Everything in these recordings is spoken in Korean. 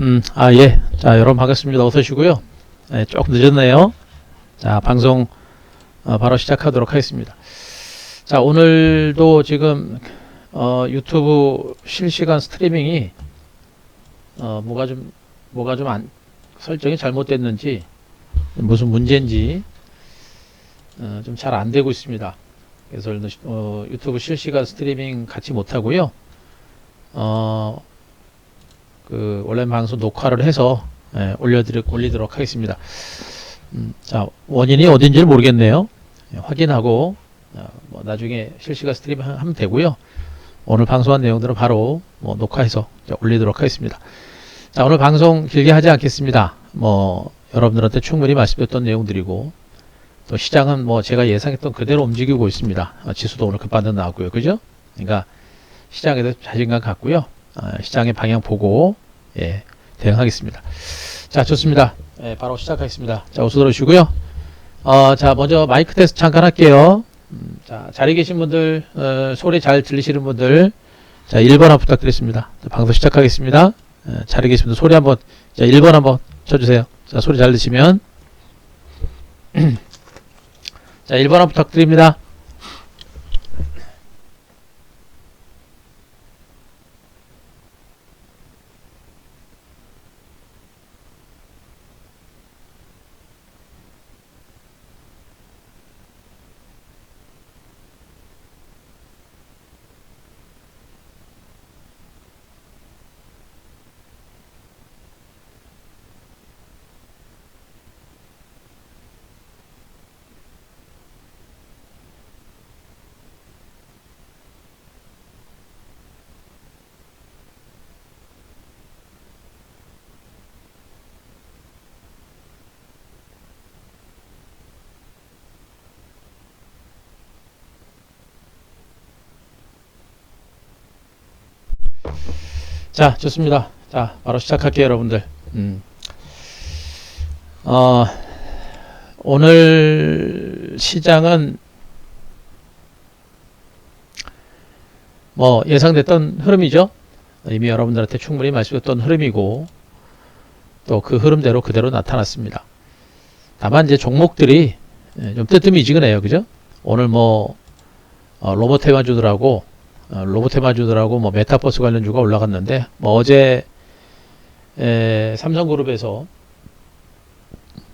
예. 자, 여러분 반갑습니다. 어서 오시고요. 예, 조금 늦었네요. 자, 방송 바로 시작하도록 하겠습니다. 자, 오늘도 지금 유튜브 실시간 스트리밍이 뭐가 좀 설정이 잘못됐는지 무슨 문제인지 좀 잘 안 되고 있습니다. 그래서 유튜브 실시간 스트리밍 같이 못 하고요. 그 온라인 방송 녹화를 해서 올리도록 하겠습니다. 자, 원인이 어딘지를 모르겠네요. 확인하고 뭐 나중에 실시간 스트리밍 하면 되고요. 오늘 방송한 내용들은 바로 녹화해서 올리도록 하겠습니다. 자, 오늘 방송 길게 하지 않겠습니다. 여러분들한테 충분히 말씀드렸던 내용들이고, 또 시장은 제가 예상했던 그대로 움직이고 있습니다. 지수도 오늘 급반등 나왔고요. 그죠? 그러니까 시장에 대해서 자신감 갖고요. 시장의 방향 보고 대응하겠습니다. 자, 좋습니다. 바로 시작하겠습니다. 자, 어서 들어오시고요. 자, 먼저 마이크 테스트 잠깐 할게요. 자, 자리에 계신 분들, 소리 잘 들리시는 분들, 자, 1번 한번 부탁드리겠습니다. 자, 방송 시작하겠습니다. 자리에 계신 분들 소리 한번, 자, 1번 한번 쳐주세요. 자, 소리 잘 들으시면. 자, 1번 한번 부탁드립니다. 자, 좋습니다. 자, 바로 시작할게요, 여러분들. 오늘 시장은 예상됐던 흐름이죠. 이미 여러분들한테 충분히 말씀드렸던 흐름이고, 또 그 흐름대로 그대로 나타났습니다. 다만 이제 종목들이 좀 뜨뜻미지근해요. 그죠? 오늘 로봇테마주들하고 메타버스 관련주가 올라갔는데, 어제 삼성그룹에서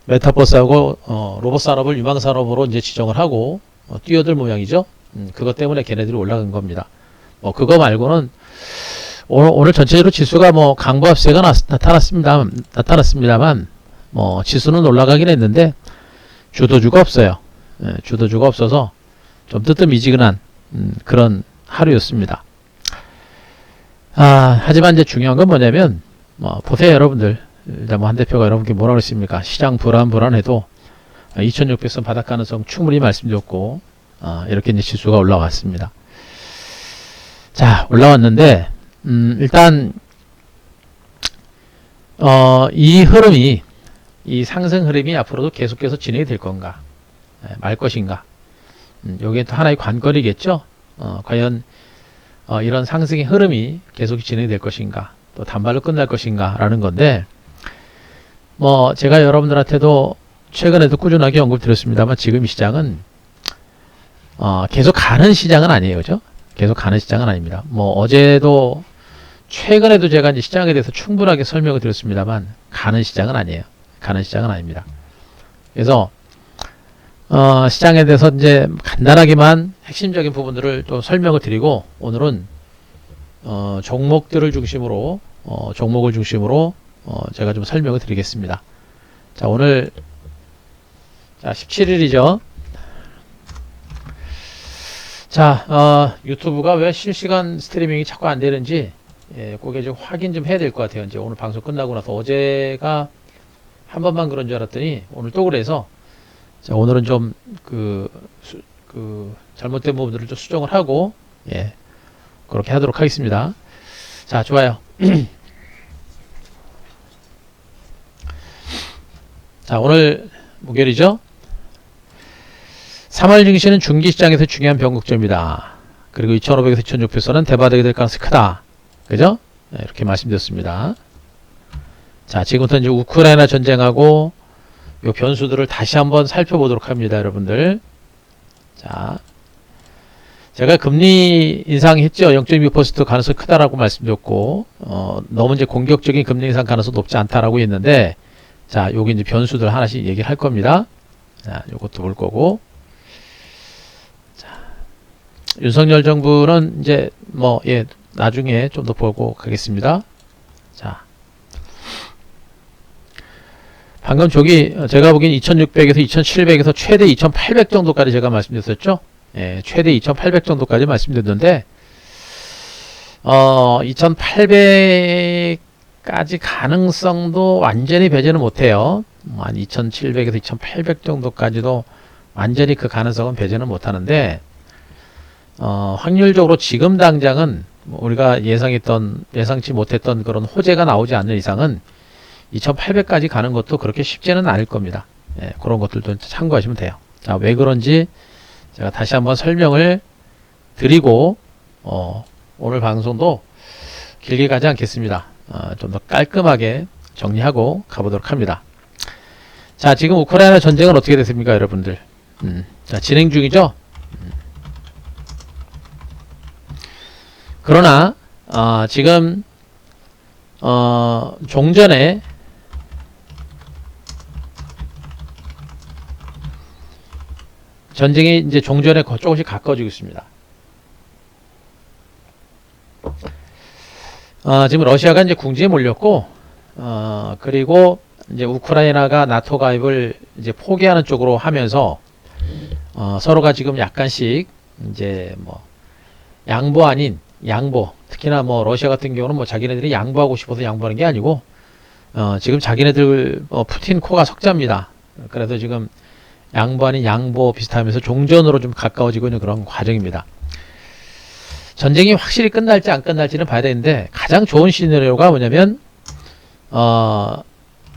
메타버스하고 로봇 산업을 유망 산업으로 이제 지정을 하고 뛰어들 모양이죠. 그것 때문에 걔네들이 올라간 겁니다. 그거 말고는 오늘 전체적으로 지수가 강보합세가 나타났습니다만 지수는 올라가긴 했는데 주도주가 없어요. 주도주가 없어서 좀 뜨뜻미지근한 그런 하루였습니다. 하지만 이제 중요한 건 뭐냐면, 보세요, 여러분들. 일단 한 대표가 여러분께 뭐라고 했습니까? 시장 불안해도 2600선 바닥 가능성 충분히 말씀드렸고, 이렇게 이제 지수가 올라왔습니다. 자, 올라왔는데, 일단, 이 상승 흐름이 앞으로도 계속해서 진행이 될 건가? 말 것인가? 요게 또 하나의 관건이겠죠? 과연 이런 상승의 흐름이 계속 진행될 것인가, 또 단발로 끝날 것인가 라는 건데, 제가 여러분들한테도 최근에도 꾸준하게 언급드렸습니다만, 지금 이 시장은 계속 가는 시장은 아니에요. 그죠? 계속 가는 시장은 아닙니다. 어제도 최근에도 제가 이제 시장에 대해서 충분하게 설명을 드렸습니다만, 가는 시장은 아니에요. 가는 시장은 아닙니다. 그래서 시장에 대해서 이제 간단하게만 핵심적인 부분들을 또 설명을 드리고, 오늘은 종목을 중심으로 제가 좀 설명을 드리겠습니다. 자, 오늘 17일이죠. 자, 유튜브가 왜 실시간 스트리밍이 자꾸 안 되는지 그게 좀 확인 좀 해야 될 것 같아요. 이제 오늘 방송 끝나고 나서, 어제가 한 번만 그런 줄 알았더니 오늘 또 그래서, 자, 오늘은 좀 잘못된 부분들을 좀 수정을 하고 그렇게 하도록 하겠습니다. 자, 좋아요. 자, 오늘 목요일이죠. 3월 증시는 중기시장에서 중요한 변곡점이다. 그리고 2,500에서 2,600선은 대바닥이 될 가능성이 크다. 그죠? 이렇게 말씀드렸습니다. 자, 지금부터 이제 우크라이나 전쟁하고 요 변수들을 다시 한번 살펴보도록 합니다, 여러분들. 자, 제가 금리 인상했죠. 0.2% 가능성이 크다라고 말씀드렸고, 너무 이제 공격적인 금리 인상 가능성 높지 않다라고 했는데, 자, 여기 이제 변수들 하나씩 얘기를 할 겁니다. 자, 요것도 볼 거고. 자, 윤석열 정부는 이제 뭐, 예, 나중에 좀 더 보고 가겠습니다. 자. 방금 저기 제가 보기엔 2600에서 2700에서 최대 2800 정도까지 제가 말씀드렸었죠. 예, 최대 2800 정도까지 말씀드렸는데 2800까지 가능성도 완전히 배제는 못해요. 한 2700에서 2800 정도까지도 완전히 그 가능성은 배제는 못하는데 확률적으로 지금 당장은 우리가 예상치 못했던 그런 호재가 나오지 않는 이상은 2800까지 가는 것도 그렇게 쉽지는 않을 겁니다. 예, 그런 것들도 참고하시면 돼요. 자, 왜 그런지 제가 다시 한번 설명을 드리고 오늘 방송도 길게 가지 않겠습니다. 좀 더 깔끔하게 정리하고 가보도록 합니다. 자, 지금 우크라이나 전쟁은 어떻게 됐습니까, 여러분들? 자, 진행 중이죠? 그러나 지금 종전에 전쟁이 이제 종전에 조금씩 가까워지고 있습니다. 지금 러시아가 이제 궁지에 몰렸고, 그리고 이제 우크라이나가 나토 가입을 이제 포기하는 쪽으로 하면서, 서로가 지금 약간씩 이제 뭐, 양보 아닌 양보, 특히나 뭐 러시아 같은 경우는 뭐 자기네들이 양보하고 싶어서 양보하는 게 아니고, 지금 자기네들 푸틴 코가 석자입니다. 그래서 지금 양보 아닌 양보 비슷하면서 종전으로 좀 가까워지고 있는 그런 과정입니다. 전쟁이 확실히 끝날지 안 끝날지는 봐야 되는데 가장 좋은 시나리오가 뭐냐면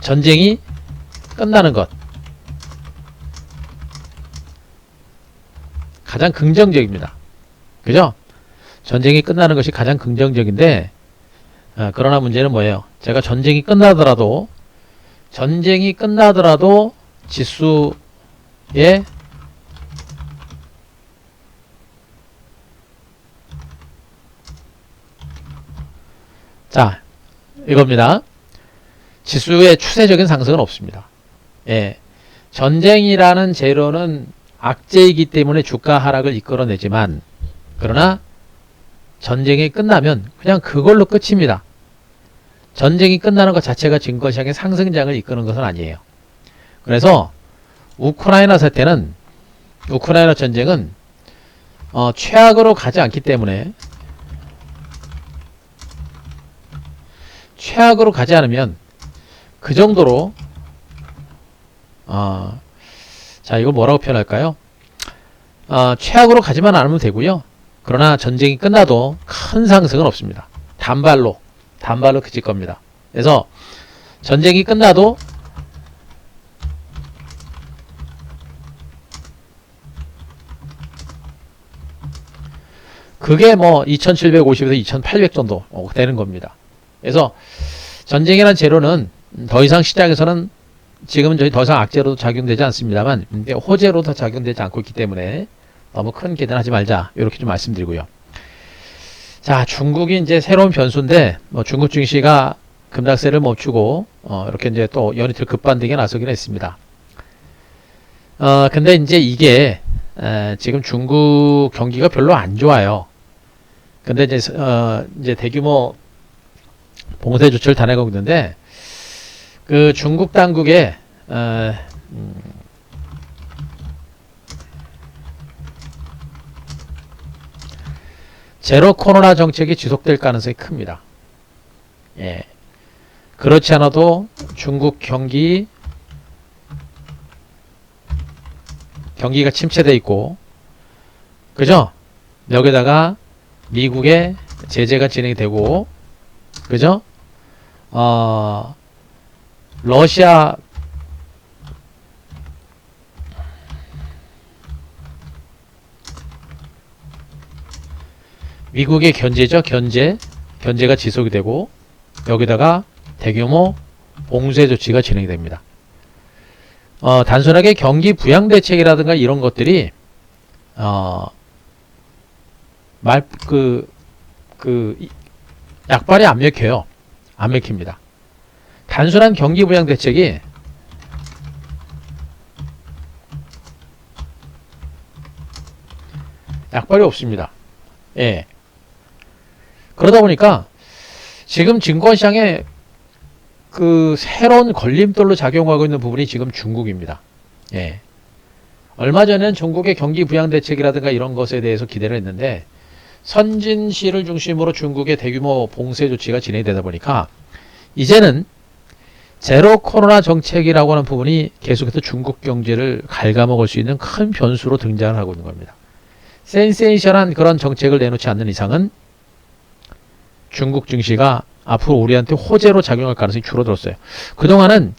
전쟁이 끝나는 것, 가장 긍정적입니다. 그죠? 전쟁이 끝나는 것이 가장 긍정적인데 그러나 문제는 뭐예요? 제가 전쟁이 끝나더라도 지수에 자, 이겁니다. 지수의 추세적인 상승은 없습니다. 예. 전쟁이라는 재료는 악재이기 때문에 주가 하락을 이끌어내지만, 그러나 전쟁이 끝나면 그냥 그걸로 끝입니다. 전쟁이 끝나는 것 자체가 증권시장의 상승장을 이끄는 것은 아니에요. 그래서 우크라이나 전쟁은 최악으로 가지 않기 때문에, 최악으로 가지 않으면 그 정도로 자, 이거 뭐라고 표현할까요? 최악으로 가지만 않으면 되고요. 그러나 전쟁이 끝나도 큰 상승은 없습니다. 단발로 그칠 겁니다. 그래서 전쟁이 끝나도 그게 뭐 2750에서 2800 정도 되는 겁니다. 그래서 전쟁이라는 재료는 더 이상 시장에서는 지금은 저희 더 이상 악재로도 작용되지 않습니다만 호재로도 작용되지 않고 있기 때문에 너무 큰 기대는 하지 말자, 이렇게 좀 말씀드리고요. 자, 중국이 이제 새로운 변수인데 뭐 중국 증시가 급락세를 멈추고 이렇게 이제 또 연이틀 급반등에 나서긴 했습니다. 근데 이제 이게 지금 중국 경기가 별로 안 좋아요. 근데 이제 대규모 봉쇄 조치를 단행하고 있는데 그 중국 당국의 제로 코로나 정책이 지속될 가능성이 큽니다. 예. 그렇지 않아도 중국 경기가 침체돼 있고, 그죠? 여기다가 미국의 제재가 진행이 되고, 그죠? 러시아 미국의 견제가 지속이 되고, 여기다가 대규모 봉쇄 조치가 진행이 됩니다. 단순하게 경기 부양 대책이라든가 이런 것들이 약발이 안 맥혀요. 안 맥힙니다. 단순한 경기 부양 대책이 약발이 없습니다. 예. 그러다 보니까 지금 증권시장에 그 새로운 걸림돌로 작용하고 있는 부분이 지금 중국입니다. 예. 얼마 전에는 중국의 경기 부양 대책이라든가 이런 것에 대해서 기대를 했는데 선진시를 중심으로 중국의 대규모 봉쇄 조치가 진행이 되다 보니까 이제는 제로 코로나 정책이라고 하는 부분이 계속해서 중국 경제를 갉아먹을 수 있는 큰 변수로 등장을 하고 있는 겁니다. 센세이션한 그런 정책을 내놓지 않는 이상은 중국 증시가 앞으로 우리한테 호재로 작용할 가능성이 줄어들었어요. 그동안은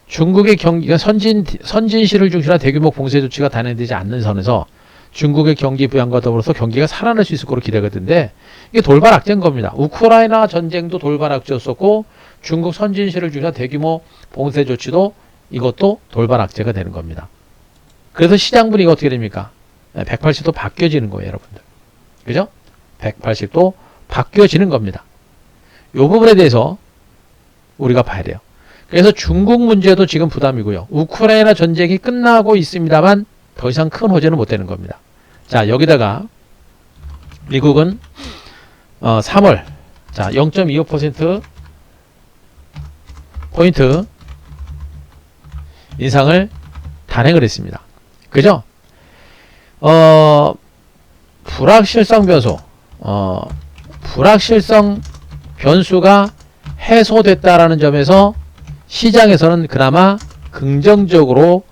중국의 경기가 선진시를 중심으로 대규모 봉쇄 조치가 단행되지 않는 선에서 중국의 경기 부양과 더불어서 경기가 살아날 수 있을 거로 기대가 됐는데 이게 돌발 악재인 겁니다. 우크라이나 전쟁도 돌발 악재였었고 중국 선진시를 중심으로 대규모 봉쇄 조치도 이것도 돌발 악재가 되는 겁니다. 그래서 시장 분위기가 어떻게 됩니까? 180도 바뀌어지는 거예요, 여러분들. 그죠? 180도 바뀌어지는 겁니다. 이 부분에 대해서 우리가 봐야 돼요. 그래서 중국 문제도 지금 부담이고요. 우크라이나 전쟁이 끝나고 있습니다만 더 이상 큰 호재는 못 되는 겁니다. 자, 여기다가 미국은 3월 자 0.25% 포인트 인상을 단행을 했습니다. 그죠? 불확실성 변수 불확실성 변수가 해소됐다라는 점에서 시장에서는 그나마 긍정적으로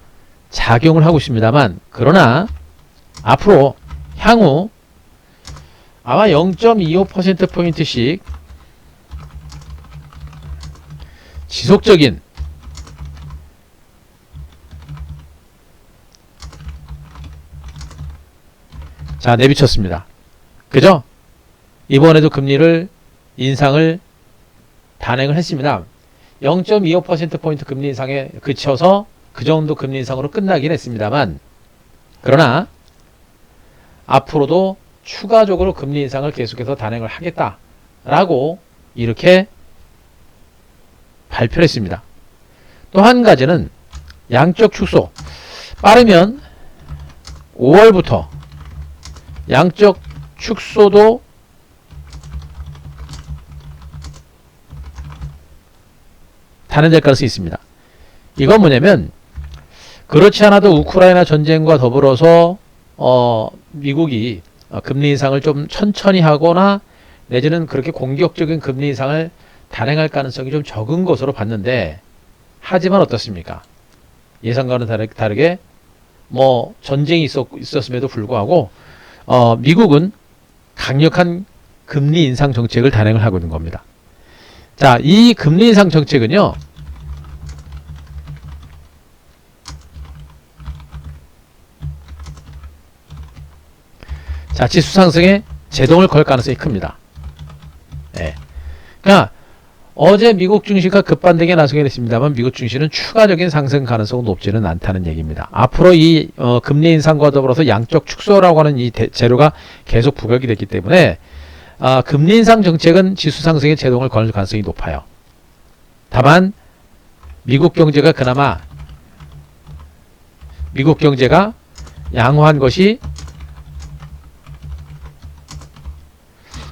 작용을 하고 있습니다만 그러나 앞으로 향후 아마 0.25%포인트씩 지속적인 자 내비쳤습니다. 그죠? 이번에도 금리를 인상을 단행을 했습니다. 0.25%포인트 금리 인상에 그쳐서 그 정도 금리 인상으로 끝나긴 했습니다만 그러나 앞으로도 추가적으로 금리 인상을 계속해서 단행을 하겠다라고 이렇게 발표를 했습니다. 또 한 가지는 양적 축소 빠르면 5월부터 양적 축소도 단행될 가능성이 있습니다. 이건 뭐냐면 그렇지 않아도 우크라이나 전쟁과 더불어서 미국이 금리 인상을 좀 천천히 하거나 내지는 그렇게 공격적인 금리 인상을 단행할 가능성이 좀 적은 것으로 봤는데 하지만 어떻습니까? 예상과는 다르게 뭐 전쟁이 있었음에도 불구하고 미국은 강력한 금리 인상 정책을 단행을 하고 있는 겁니다. 자, 이 금리 인상 정책은요. 자, 지수 상승에 제동을 걸 가능성이 큽니다. 예. 그러니까 어제 미국 증시가 급반등에 나서긴 했습니다만 미국 증시는 추가적인 상승 가능성은 높지는 않다는 얘기입니다. 앞으로 이 금리 인상과 더불어서 양적 축소라고 하는 이 재료가 계속 부각이 됐기 때문에 금리 인상 정책은 지수 상승에 제동을 걸 가능성이 높아요. 다만 미국 경제가 그나마 미국 경제가 양호한 것이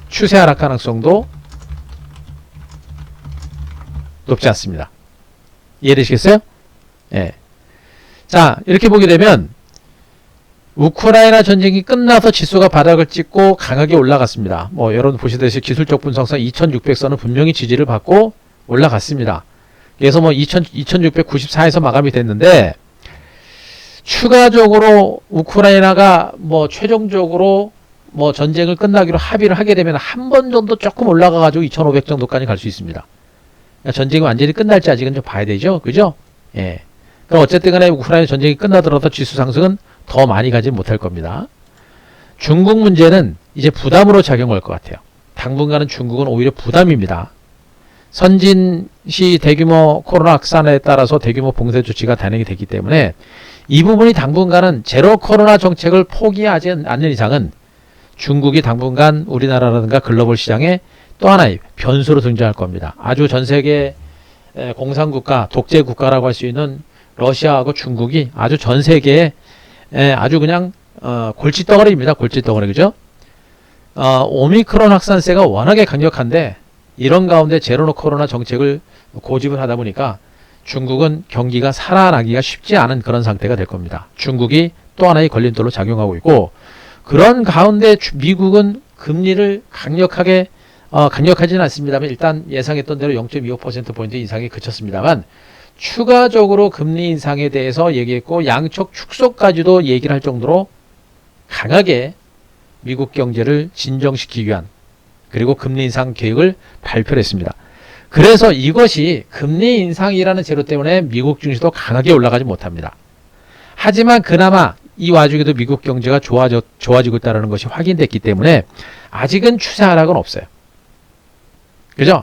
추세 하락 가능성도 높지 않습니다. 이해되시겠어요? 예. 자, 이렇게 보게 되면 우크라이나 전쟁이 끝나서 지수가 바닥을 찍고 강하게 올라갔습니다. 뭐 여러분 보시다시피 기술적 분석상 2600선은 분명히 지지를 받고 올라갔습니다. 그래서 뭐 2694에서 마감이 됐는데 추가적으로 우크라이나가 뭐 최종적으로 뭐 전쟁을 끝나기로 합의를 하게 되면 한 번 정도 조금 올라가 가지고 2500 정도까지 갈 수 있습니다. 그러니까 전쟁이 완전히 끝날지 아직은 좀 봐야 되죠. 그죠? 예. 그럼 어쨌든 간에 우크라이나 전쟁이 끝나더라도 지수 상승은 더 많이 가지 못할 겁니다. 중국 문제는 이제 부담으로 작용할 것 같아요. 당분간은 중국은 오히려 부담입니다. 선진시 대규모 코로나 확산에 따라서 대규모 봉쇄 조치가 단행이 됐기 때문에 이 부분이 당분간은 제로 코로나 정책을 포기하지 않는 이상은 중국이 당분간 우리나라라든가 글로벌 시장에 또 하나의 변수로 등장할 겁니다. 아주 전 세계 공산국가, 독재국가라고 할 수 있는 러시아하고 중국이 아주 전 세계에 아주 그냥 골칫덩어리입니다. 골칫덩어리, 그죠? 오미크론 확산세가 워낙에 강력한데 이런 가운데 제로 코로나 정책을 고집을 하다 보니까 중국은 경기가 살아나기가 쉽지 않은 그런 상태가 될 겁니다. 중국이 또 하나의 걸림돌로 작용하고 있고, 그런 가운데 미국은 금리를 강력하지는 않습니다만 일단 예상했던 대로 0.25%포인트 인상이 그쳤습니다만 추가적으로 금리 인상에 대해서 얘기했고 양적 축소까지도 얘기를 할 정도로 강하게 미국 경제를 진정시키기 위한 그리고 금리 인상 계획을 발표를 했습니다. 그래서 이것이 금리 인상이라는 제로 때문에 미국 증시도 강하게 올라가지 못합니다. 하지만 그나마 이 와중에도 미국 경제가 좋아지고 있다는 것이 확인됐기 때문에 아직은 추세 하락은 없어요. 그죠?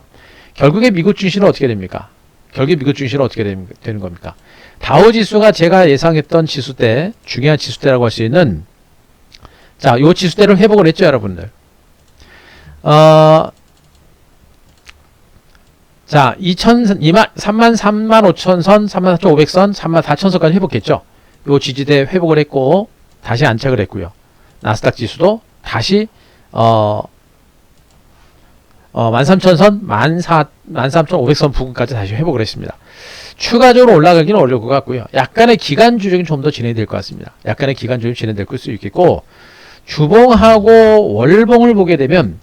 결국에 미국 증시는 어떻게 됩니까? 결국에 미국 증시는 어떻게 되는 겁니까? 다우 지수가 제가 예상했던 지수대, 중요한 지수대라고 할 수 있는, 자, 요 지수대를 회복을 했죠, 여러분들. 자, 33,500선, 34,500선, 34,000선까지 회복했죠. 요 지지대 회복을 했고, 다시 안착을 했고요. 나스닥 지수도 다시, 13,000선, 13,500선 부근까지 다시 회복을 했습니다. 추가적으로 올라가기는 어려울 것 같고요. 약간의 기간 조정이 좀 더 진행될 것 같습니다. 약간의 기간 조정이 진행될 수 있겠고, 주봉하고 월봉을 보게 되면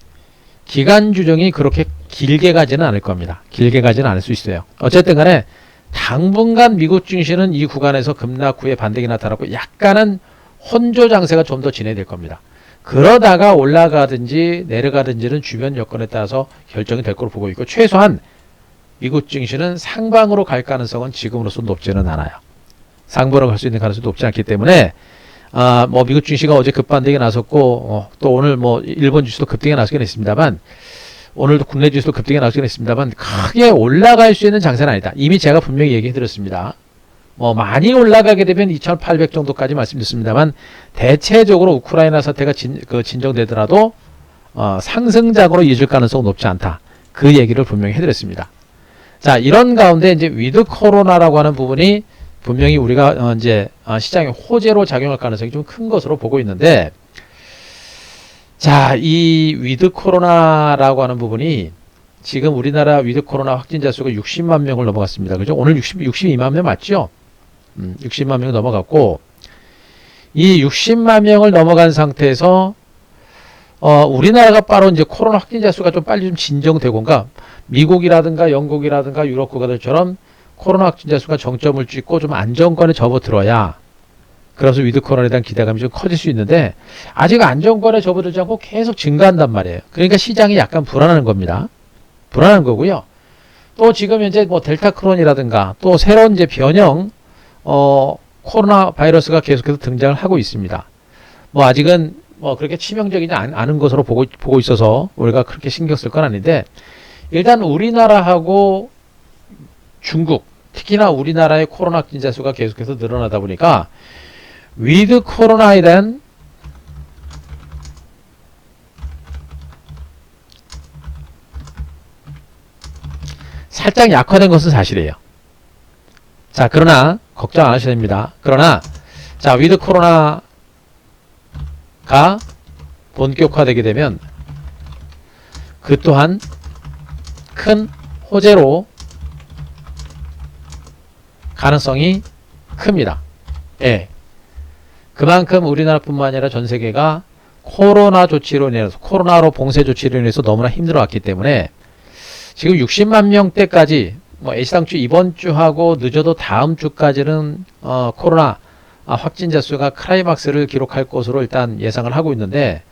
기간 조정이 그렇게 길게 가지는 않을 겁니다. 길게 가지는 않을 수 있어요. 어쨌든 간에 당분간 미국 증시는 이 구간에서 급락 후에 반등이 나타났고 약간은 혼조 장세가 좀 더 진행될 겁니다. 그러다가 올라가든지 내려가든지는 주변 여건에 따라서 결정이 될 걸로 보고 있고 최소한 미국 증시는 상방으로 갈 가능성은 지금으로서 높지는 않아요. 상방으로 갈 수 있는 가능성이 높지 않기 때문에 뭐 미국 증시가 어제 급반등이 나섰고 또 오늘 뭐 일본 주식도 급등이 나서긴 했습니다만 오늘도 국내 주식도 급등이 나서긴 했습니다만 크게 올라갈 수 있는 장세는 아니다. 이미 제가 분명히 얘기해 드렸습니다. 뭐 많이 올라가게 되면 2,800 정도까지 말씀드렸습니다만 대체적으로 우크라이나 사태가 진정되더라도 상승작으로 이어질 가능성은 높지 않다. 그 얘기를 분명히 해드렸습니다. 자, 이런 가운데 이제 위드 코로나라고 하는 부분이 분명히 우리가 이제 시장의 호재로 작용할 가능성이 좀 큰 것으로 보고 있는데, 자, 이 위드 코로나라고 하는 부분이 지금 우리나라 위드 코로나 확진자 수가 60만 명을 넘어갔습니다. 그죠? 오늘 62만 명 맞죠? 60만 명 넘어갔고, 이 60만 명을 넘어간 상태에서 우리나라가 바로 이제 코로나 확진자 수가 좀 빨리 좀 진정되고, 그러니까 미국이라든가 영국이라든가 유럽 국가들처럼 코로나 확진자 수가 정점을 찍고 좀 안정권에 접어들어야 그래서 위드 코로나에 대한 기대감이 좀 커질 수 있는데 아직 안정권에 접어들지 않고 계속 증가한단 말이에요. 그러니까 시장이 약간 불안한 겁니다. 불안한 거고요. 또 지금 현재 뭐 델타 크론이라든가 또 새로운 이제 변형 코로나 바이러스가 계속해서 등장을 하고 있습니다. 뭐 아직은 뭐 그렇게 치명적이지 않은 것으로 보고 있어서 우리가 그렇게 신경 쓸 건 아닌데 일단 우리나라하고 중국, 특히나 우리나라의 코로나 확진자 수가 계속해서 늘어나다 보니까 위드 코로나에 대한 살짝 약화된 것은 사실이에요. 자, 그러나 걱정 안 하셔도 됩니다. 그러나 자, 위드 코로나가 본격화되게 되면 그 또한 큰 호재로 가능성이 큽니다. 예. 그만큼 우리나라뿐만 아니라 전 세계가 코로나 조치로 인해서 코로나로 봉쇄 조치로 인해서 너무나 힘들어왔기 때문에 지금 60만 명대까지 뭐 애시당초 이번 주하고 늦어도 다음 주까지는 코로나 확진자 수가 클라이막스를 기록할 것으로 일단 예상을 하고 있는데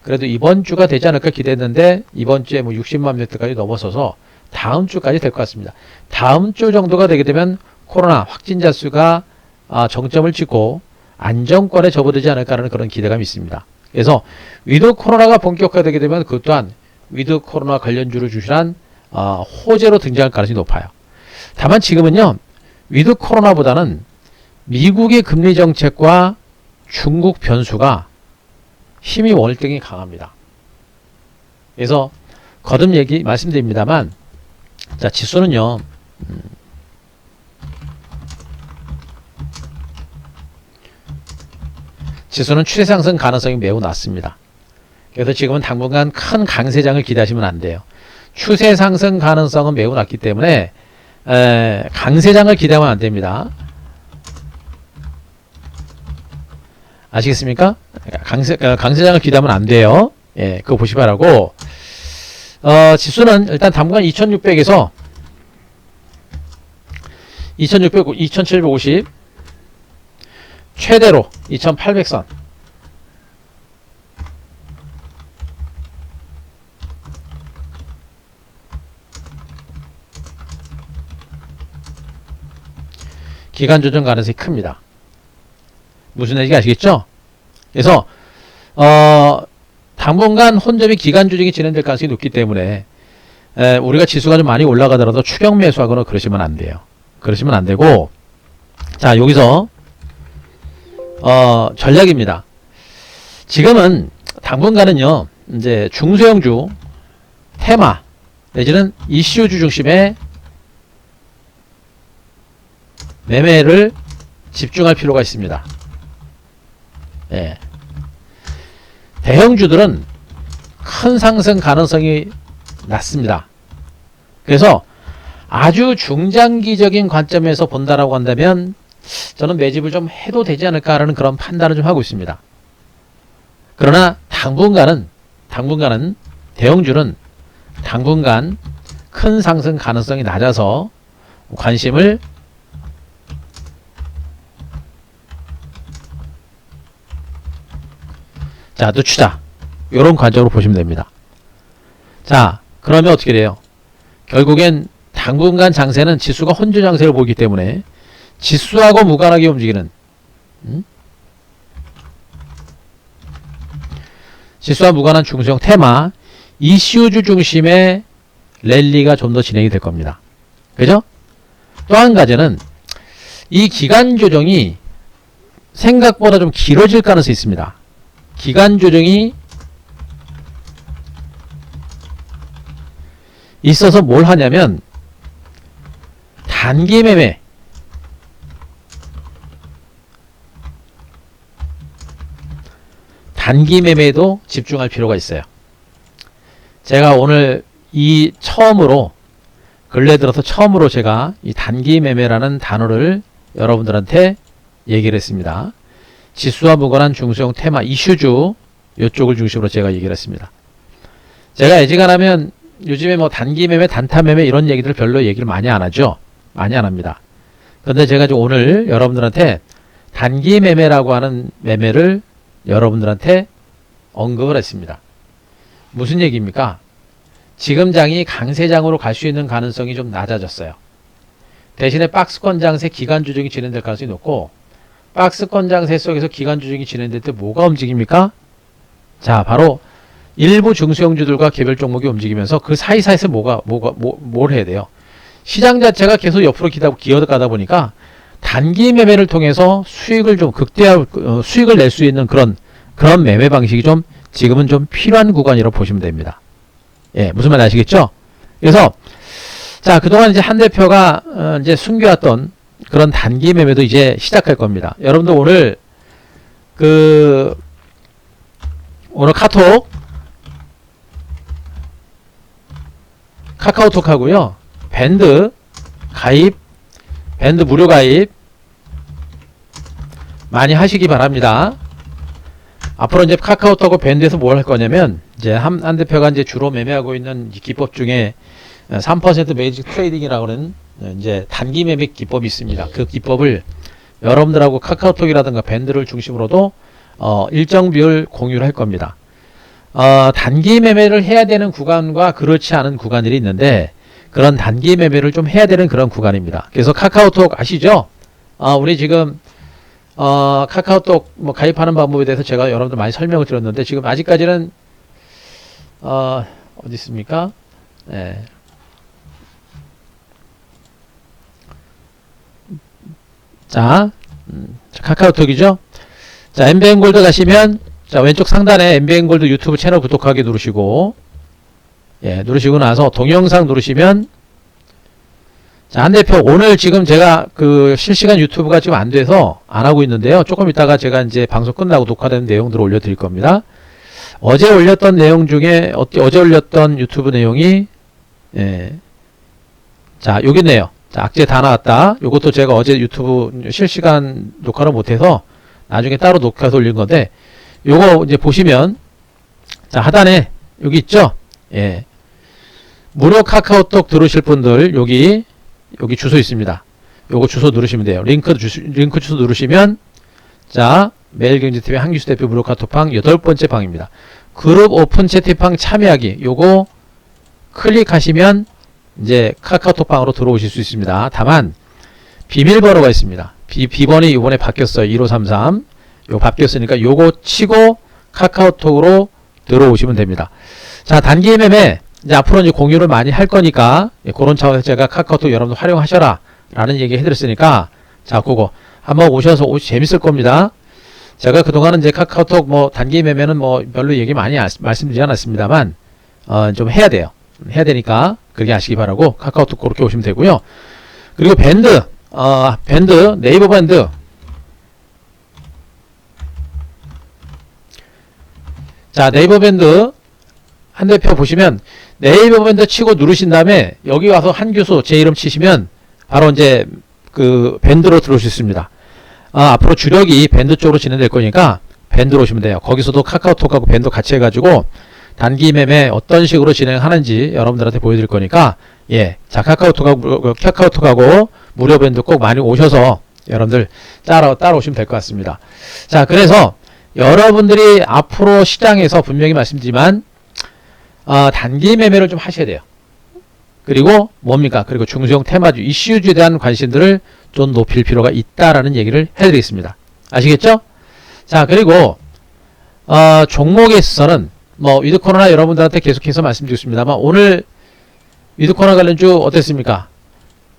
그래도 이번 주가 되지 않을까 기대했는데 이번 주에 뭐 60만 명대까지 넘어서서 다음 주까지 될 것 같습니다. 다음 주 정도가 되게 되면 코로나 확진자 수가 정점을 찍고 안정권에 접어들지 않을까라는 그런 기대감이 있습니다. 그래서 위드 코로나가 본격화되게 되면 그 또한 위드 코로나 관련주를 주시한 호재로 등장할 가능성이 높아요. 다만 지금은요, 위드 코로나보다는 미국의 금리 정책과 중국 변수가 힘이 월등히 강합니다. 그래서 거듭 말씀드립니다만, 자, 지수는요, 지수는 추세 상승 가능성이 매우 낮습니다. 그래서 지금은 당분간 큰 강세장을 기대하시면 안 돼요. 추세 상승 가능성은 매우 낮기 때문에 강세장을 기대하면 안 됩니다. 아시겠습니까? 강세장을 기대하면 안 돼요. 예, 그거 보시 바라고. 지수는 일단 당분간 2600에서 2750 최대로 2800선 기간 조정 가능성이 큽니다. 무슨 얘기인지 아시겠죠? 그래서 당분간 혼잡이 기간 조정이 진행될 가능성이 높기 때문에 우리가 지수가 좀 많이 올라가더라도 추격 매수하거나 그러시면 안 돼요. 그러시면 안 되고, 자, 여기서 전략입니다. 지금은 당분간은요, 이제 중소형주, 테마, 내지는 이슈주 중심의 매매를 집중할 필요가 있습니다. 예. 대형주들은 큰 상승 가능성이 낮습니다. 그래서 아주 중장기적인 관점에서 본다라고 한다면 저는 매집을 좀 해도 되지 않을까라는 그런 판단을 좀 하고 있습니다. 그러나 당분간은 대형주는 당분간 큰 상승 가능성이 낮아서 관심을 자, 늦추자. 이런 관점으로 보시면 됩니다. 자, 그러면 어떻게 돼요? 결국엔 당분간 장세는 지수가 혼조 장세를 보기 때문에 지수하고 무관하게 움직이는 지수와 무관한 중소형 테마 이슈주 중심의 랠리가 좀 더 진행이 될 겁니다. 그죠? 또 한 가지는 이 기간 조정이 생각보다 좀 길어질 가능성이 있습니다. 기간 조정이 있어서 뭘 하냐면 단기 매매, 단기 매매에도 집중할 필요가 있어요. 제가 오늘 근래 들어서 처음으로 제가 이 단기 매매라는 단어를 여러분들한테 얘기를 했습니다. 지수와 무관한 중소형 테마 이슈주 이쪽을 중심으로 제가 얘기를 했습니다. 제가 애지간하면 요즘에 뭐 단기 매매, 단타 매매 이런 얘기들 별로 얘기를 많이 안 하죠. 많이 안 합니다. 그런데 제가 지금 오늘 여러분들한테 단기 매매라고 하는 매매를 여러분들한테 언급을 했습니다. 무슨 얘기입니까? 지금 장이 강세장으로 갈 수 있는 가능성이 좀 낮아졌어요. 대신에 박스권 장세 기간 조정이 진행될 가능성이 높고, 박스권 장세 속에서 기간 조정이 진행될 때 뭐가 움직입니까? 자, 바로 일부 중소형주들과 개별 종목이 움직이면서 그 사이사이에서 뭘 해야 돼요? 시장 자체가 계속 옆으로 기어가다 보니까 단기 매매를 통해서 수익을 좀 수익을 낼 수 있는 그런 매매 방식이 좀 지금은 좀 필요한 구간이라고 보시면 됩니다. 예, 무슨 말 아시겠죠? 그래서 자, 그동안 이제 한 대표가 이제 숨겨왔던 그런 단기 매매도 이제 시작할 겁니다. 여러분들 오늘 카카오톡 하고요. 밴드 무료 가입 많이 하시기 바랍니다. 앞으로 이제 카카오톡하고 밴드에서 뭘 할 거냐면, 이제 한 대표가 이제 주로 매매하고 있는 기법 중에 3% 매직 트레이딩이라고 하는 이제 단기 매매 기법이 있습니다. 그 기법을 여러분들하고 카카오톡이라든가 밴드를 중심으로도 일정 비율 공유를 할 겁니다. 단기 매매를 해야 되는 구간과 그렇지 않은 구간들이 있는데, 그런 단기 매매를 좀 해야 되는 그런 구간입니다. 그래서 카카오톡 아시죠? 우리 지금 카카오톡 가입하는 방법에 대해서 제가 여러분들 많이 설명을 드렸는데, 지금 아직까지는 어디 있습니까? 네. 자, 카카오톡이죠. 자, MBN골드 가시면 자, 왼쪽 상단에 MBN골드 유튜브 채널 구독하기 누르시고, 예, 누르시고 나서 동영상 누르시면, 자, 한 대표, 오늘 지금 제가 그 실시간 유튜브가 지금 안 돼서 안 하고 있는데요. 조금 있다가 제가 이제 방송 끝나고 녹화된 내용들을 올려드릴 겁니다. 어제 올렸던 내용 중에, 어제 올렸던 유튜브 내용이, 예, 자, 여기 있네요. 자, 악재 다 나왔다. 요것도 제가 어제 유튜브 실시간 녹화를 못해서 나중에 따로 녹화해서 올린 건데, 요거 이제 보시면, 자, 하단에 여기 있죠? 예. 무료 카카오톡 들으실 분들, 여기 주소 있습니다. 요거 주소 누르시면 돼요. 링크 주소 누르시면, 자, 매일경제TV 한규수 대표 무료 카톡방 8번째 방입니다. 그룹 오픈 채팅방 참여하기. 요거 클릭하시면, 이제 카카오톡방으로 들어오실 수 있습니다. 다만 비밀번호가 있습니다. 비번이 이번에 바뀌었어요. 1533. 요거 바뀌었으니까 요거 치고 카카오톡으로 들어오시면 됩니다. 자, 단기 매매 이제 앞으로 이제 공유를 많이 할 거니까, 예, 그런 차원에서 제가 카카오톡 여러분들 활용하셔라 라는 얘기 해드렸으니까, 자, 그거 한번 오셔서 재밌을 겁니다. 제가 그동안은 이제 카카오톡 뭐 단기 매매는 뭐 별로 얘기 많이 말씀드리지 않았습니다만, 좀 해야 돼요. 해야 되니까 그렇게 아시기 바라고, 카카오톡 그렇게 오시면 되고요. 그리고 밴드, 네이버 밴드. 자, 네이버 밴드 한 대표 보시면 네이버 밴드 치고 누르신 다음에 여기 와서 한규수 제 이름 치시면 바로 이제 그 밴드로 들어올 수 있습니다. 앞으로 주력이 밴드 쪽으로 진행될 거니까 밴드로 오시면 돼요. 거기서도 카카오톡하고 밴드 같이 해가지고 단기 매매 어떤 식으로 진행하는지 여러분들한테 보여드릴 거니까, 예, 자, 카카오톡하고 무료 밴드 꼭 많이 오셔서 여러분들 따라오시면 될 것 같습니다. 자, 그래서 여러분들이 앞으로 시장에서 분명히 말씀드리지만, 단기 매매를 좀 하셔야 돼요. 그리고 뭡니까? 그리고 중소형 테마주, 이슈주에 대한 관심들을 좀 높일 필요가 있다라는 얘기를 해드리겠습니다. 아시겠죠? 자, 그리고 종목에 있어서는 뭐 위드코로나 여러분들한테 계속해서 말씀드렸습니다만, 오늘 위드코로나 관련주 어땠습니까?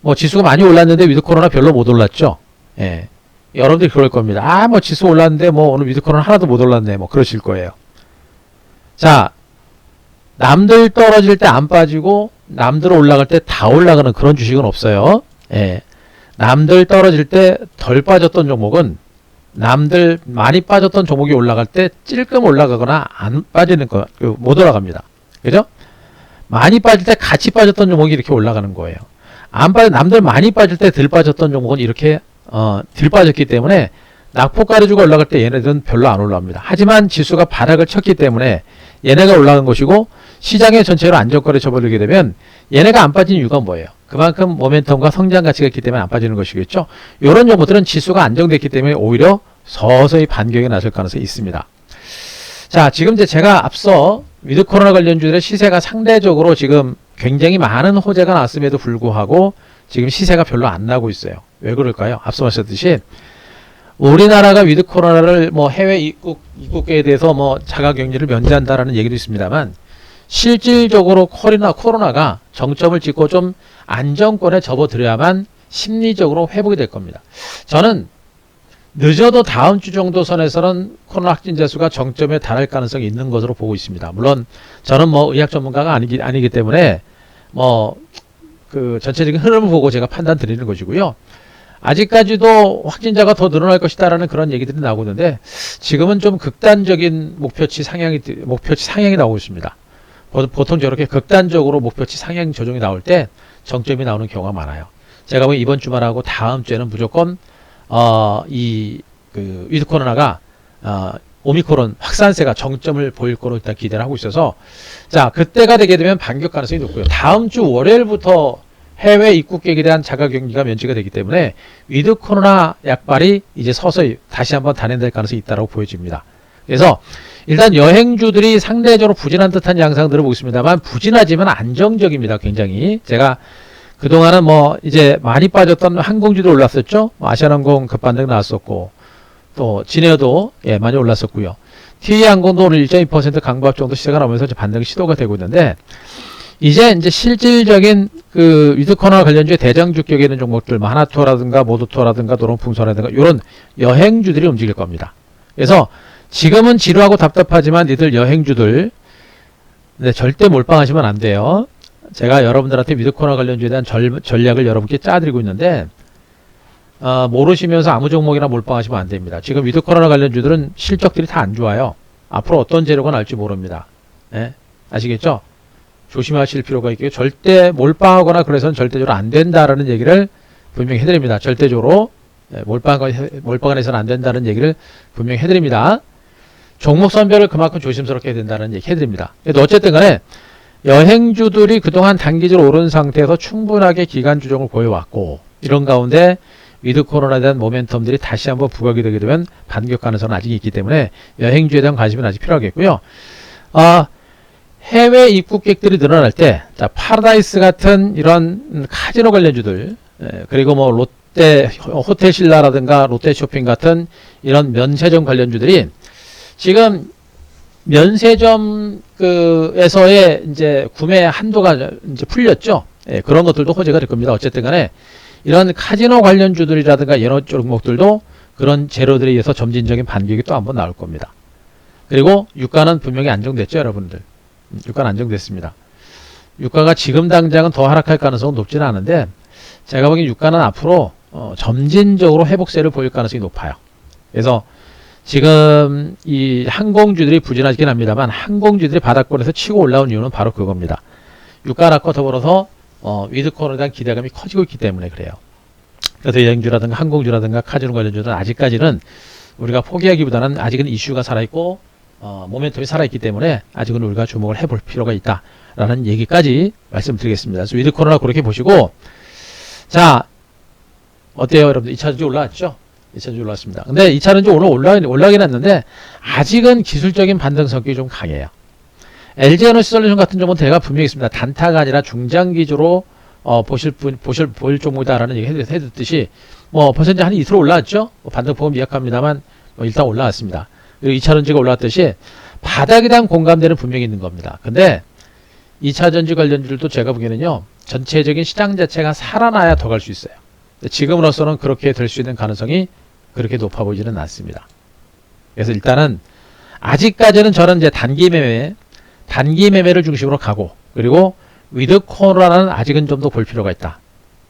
뭐 지수가 많이 올랐는데 위드코로나 별로 못 올랐죠? 예. 여러분들이 그럴 겁니다. 뭐 지수 올랐는데 뭐 오늘 위드코로나 하나도 못 올랐네. 뭐 그러실 거예요. 자, 남들 떨어질 때 안 빠지고 남들 올라갈 때 다 올라가는 그런 주식은 없어요. 예. 남들 떨어질 때 덜 빠졌던 종목은 남들 많이 빠졌던 종목이 올라갈 때 찔끔 올라가거나 안 빠지는 거, 못 올라갑니다. 그죠? 많이 빠질 때 같이 빠졌던 종목이 이렇게 올라가는 거예요. 남들 많이 빠질 때 덜 빠졌던 종목은 이렇게, 덜 빠졌기 때문에 낙폭 가려주고 올라갈 때 얘네들은 별로 안 올라갑니다. 하지만 지수가 바닥을 쳤기 때문에 얘네가 올라간 것이고, 시장의 전체로 안정거래 쳐버리게 되면 얘네가 안 빠진 이유가 뭐예요? 그만큼 모멘텀과 성장 가치가 있기 때문에 안 빠지는 것이겠죠. 이런 종목들은 지수가 안정됐기 때문에 오히려 서서히 반격이 나설 가능성이 있습니다. 자, 지금 이제 제가 앞서 위드코로나 관련주들의 시세가 상대적으로 지금 굉장히 많은 호재가 났음에도 불구하고 지금 시세가 별로 안 나고 있어요. 왜 그럴까요? 앞서 말씀드렸듯이 우리나라가 위드코로나를 뭐 해외 입국에 대해서 뭐 자가격리를 면제한다라는 얘기도 있습니다만, 실질적으로 코로나가 정점을 찍고 좀 안정권에 접어들어야만 심리적으로 회복이 될 겁니다. 저는 늦어도 다음 주 정도 선에서는 코로나 확진자 수가 정점에 달할 가능성이 있는 것으로 보고 있습니다. 물론 저는 뭐 의학 전문가가 아니기 때문에 뭐 그 전체적인 흐름을 보고 제가 판단 드리는 것이고요. 아직까지도 확진자가 더 늘어날 것이다라는 그런 얘기들이 나오고 있는데, 지금은 좀 극단적인 목표치 상향이 나오고 있습니다. 보통 저렇게 극단적으로 목표치 상향 조정이 나올 때 정점이 나오는 경우가 많아요. 제가 보기엔 이번 주말하고 다음 주에는 무조건 그 위드코로나가 오미크론 확산세가 정점을 보일 거로 일단 기대를 하고 있어서, 자, 그때가 되게 되면 반격 가능성이 높고요. 다음 주 월요일부터 해외 입국객에 대한 자가격리가 면제가 되기 때문에 위드코로나 약발이 이제 서서히 다시 한번 단행될 가능성이 있다고 보여집니다. 그래서 일단 여행주들이 상대적으로 부진한 듯한 양상들을 보고 있습니다만, 부진하지만 안정적입니다. 굉장히. 제가 그동안은 뭐 이제 많이 빠졌던 항공주도 올랐었죠. 아시아나항공 급반등 나왔었고, 또 진에어도 예, 많이 올랐었고요. TA항공도 오늘 1.2% 강보합 정도 시세가 나오면서 반등 시도가 되고 있는데, 이제 실질적인 그 위드코너 관련주의 대장주격에 있는 종목들, 뭐 하나투어라든가 모두투어라든가 노롱풍선라든가 이런 여행주들이 움직일 겁니다. 그래서 지금은 지루하고 답답하지만 니들 여행주들 절대 몰빵하시면 안 돼요. 제가 여러분들한테 위드코너 관련주에 대한 전략을 여러분께 짜드리고 있는데 모르시면서 아무 종목이나 몰빵하시면 안 됩니다. 지금 위드코너 관련주들은 실적들이 다 안 좋아요. 앞으로 어떤 재료가 나올지 모릅니다. 네? 아시겠죠? 조심하실 필요가 있고요. 절대 몰빵하거나 그래서는 절대적으로 안 된다라는 얘기를 분명히 해드립니다. 절대적으로 몰빵을 해서는 안 된다는 얘기를 분명히 해드립니다. 종목 선별을 그만큼 조심스럽게 해야 된다는 얘기 해드립니다. 어쨌든 간에 여행주들이 그동안 단기적으로 오른 상태에서 충분하게 기간 조정을 보여왔고 이런 가운데 위드 코로나에 대한 모멘텀들이 다시 한번 부각이 되게 되면 반격 가능성은 아직 있기 때문에 여행주에 대한 관심은 아직 필요하겠고요. 해외 입국객들이 늘어날 때, 자, 파라다이스 같은 이런 카지노 관련주들, 그리고 뭐 롯데, 호텔신라라든가 롯데쇼핑 같은 이런 면세점 관련주들이 지금 면세점 에서의 이제 구매 한도가 이제 풀렸죠. 그런 것들도 호재가 될 겁니다. 어쨌든 간에 이런 카지노 관련주들이라든가 이런 종목들도 그런 재료들에 의해서 점진적인 반격이 또 한번 나올 겁니다. 그리고 유가는 분명히 안정됐죠, 여러분들. 유가는 안정됐습니다. 유가가 지금 당장은 더 하락할 가능성은 높지는 않은데 제가 보기엔 유가는 앞으로 점진적으로 회복세를 보일 가능성이 높아요. 그래서 지금 이 항공주들이 부진하긴 합니다만 항공주들이 바닥권에서 치고 올라온 이유는 바로 그겁니다. 유가 하락과 더불어서 위드코너에 대한 기대감이 커지고 있기 때문에 그래요. 그래서 여행주라든가 항공주라든가 카지노 관련주들은 아직까지는 우리가 포기하기보다는 아직은 이슈가 살아있고 모멘텀이 살아있기 때문에 아직은 우리가 주목을 해볼 필요가 있다라는 얘기까지 말씀드리겠습니다. 그래서 위드코너나 그렇게 보시고, 자, 어때요, 여러분들? 2차전지 올라왔죠? 2차전지 올라왔습니다. 근데 2차전지 오늘 올라가긴 했는데 아직은 기술적인 반등 성격이 좀 강해요. LG에너지솔루션 같은 종목은 제가 분명히 있습니다. 단타가 아니라 중장기적으로 보일 종목이다라는 얘기 해줬듯이 뭐 벌써 이제 한 이틀 올라왔죠? 반등폭은 미약합니다만 일단 올라왔습니다. 그리고 2차전지가 올라왔듯이 바닥에 대한 공감대는 분명히 있는 겁니다. 근데 2차전지 관련주들도 제가 보기에는요, 전체적인 시장 자체가 살아나야 더 갈 수 있어요. 지금으로서는 그렇게 될 수 있는 가능성이 그렇게 높아 보이지는 않습니다. 그래서 일단은 아직까지는 저는 이제 단기 매매를 중심으로 가고, 그리고 위드코너라는 아직은 좀 더 볼 필요가 있다.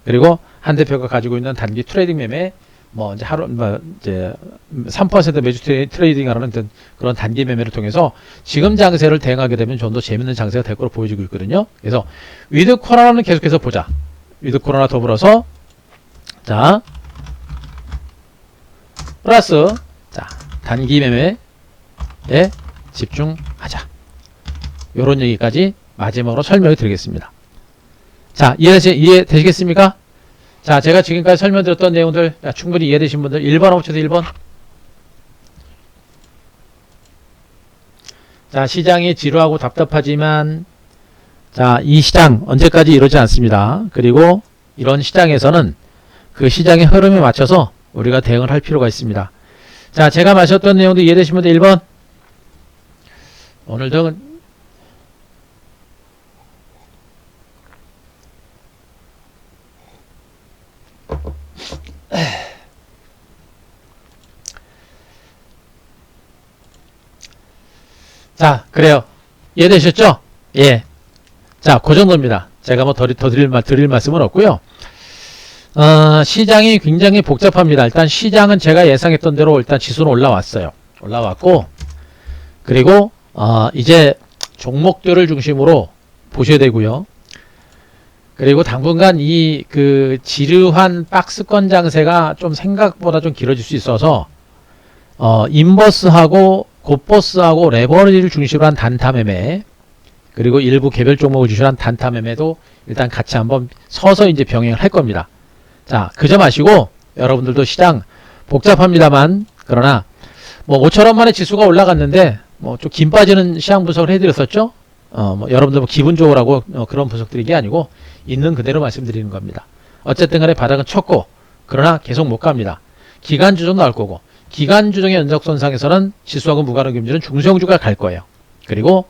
그리고 한 대표가 가지고 있는 단기 트레이딩 매매, 뭐 이제 이제 3% 매주 트레이딩하는 그런 단기 매매를 통해서 지금 장세를 대응하게 되면 좀 더 재밌는 장세가 될 거로 보여지고 있거든요. 그래서 위드코너는 계속해서 보자. 위드코너나 더불어서 자 플러스 자 단기 매매에 집중하자. 요런 얘기까지 마지막으로 설명을 드리겠습니다. 자, 이해되시겠습니까? 자, 제가 지금까지 설명드렸던 내용들 충분히 이해되신 분들 1번 합쳐서 1번. 자, 시장이 지루하고 답답하지만 자, 이 시장 언제까지 이러지 않습니다. 그리고 이런 시장에서는 그 시장의 흐름에 맞춰서 우리가 대응을 할 필요가 있습니다. 자, 제가 마셨던 내용도 이해되신 분들 1번. 오늘도 자, 그래요. 이해되셨죠? 예. 자, 그 정도입니다. 제가 뭐 더 드릴 말씀은 없고요. 시장이 굉장히 복잡합니다. 일단 시장은 제가 예상했던 대로 일단 지수는 올라왔어요. 올라왔고, 그리고 이제 종목들을 중심으로 보셔야 되고요. 그리고 당분간 이 지루한 박스권 장세가 좀 생각보다 좀 길어질 수 있어서 인버스하고 곱버스하고 레버리지를 중심으로 한 단타 매매, 그리고 일부 개별 종목을 중심으로 한 단타 매매도 일단 같이 한번 서서 이제 병행을 할 겁니다. 자, 그 점 아시고 여러분들도 시장 복잡합니다만, 그러나 뭐 5천원 만에 지수가 올라갔는데 뭐 좀 긴 빠지는 시장 분석을 해드렸었죠. 뭐 여러분들 뭐 기분 좋으라고 그런 분석드리는 게 아니고 있는 그대로 말씀드리는 겁니다. 어쨌든 간에 바닥은 쳤고, 그러나 계속 못 갑니다. 기간 조정 나올 거고, 기간 조정의 연속선상에서는 지수하고 무관한 금지는 중성주가 갈 거예요. 그리고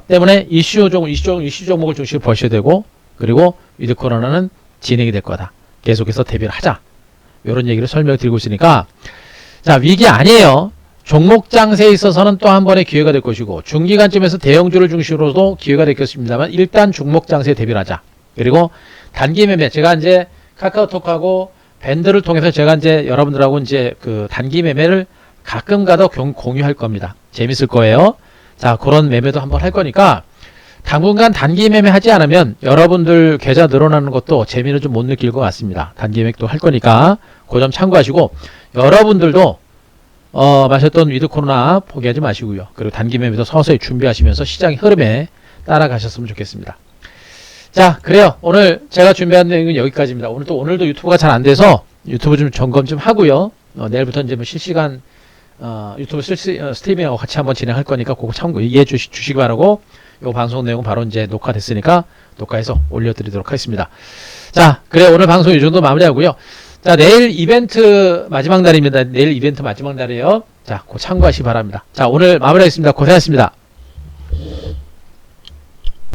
때문에 이슈 종목을 중심으로 보셔야 되고, 그리고 위드 코로나는 진행이 될 거다. 계속해서 대비를 하자. 이런 얘기를 설명드리고 있으니까, 자, 위기 아니에요. 종목 장세에 있어서는 또 한 번의 기회가 될 것이고, 중기간쯤에서 대형주를 중심으로도 기회가 될 것입니다만, 일단 종목 장세에 대비를 하자. 그리고 단기 매매, 제가 이제 카카오톡하고 밴드를 통해서 제가 이제 여러분들하고 이제 그 단기 매매를 가끔 가다 공유할 겁니다. 재밌을 거예요. 자, 그런 매매도 한번 할 거니까, 당분간 단기 매매 하지 않으면 여러분들 계좌 늘어나는 것도 재미를 좀 못 느낄 것 같습니다. 단기 매매도 할 거니까, 그 점 참고하시고, 여러분들도 마셨던 위드 코로나 포기하지 마시고요. 그리고 단기 매매도 서서히 준비하시면서 시장의 흐름에 따라가셨으면 좋겠습니다. 자, 그래요. 오늘 제가 준비한 내용은 여기까지입니다. 오늘도 유튜브가 잘 안 돼서 유튜브 좀 점검 좀 하고요. 내일부터 이제 뭐 실시간 유튜브 스트리밍하고 같이 한번 진행할 거니까 그거 참고 이해해 주시기 바라고, 요 방송 내용 바로 이제 녹화됐으니까 녹화해서 올려드리도록 하겠습니다. 자, 그래 오늘 방송 이 정도 마무리하고요. 자, 내일 이벤트 마지막 날입니다. 내일 이벤트 마지막 날이에요. 자, 그거 참고하시기 바랍니다. 자, 오늘 마무리하겠습니다. 고생하셨습니다.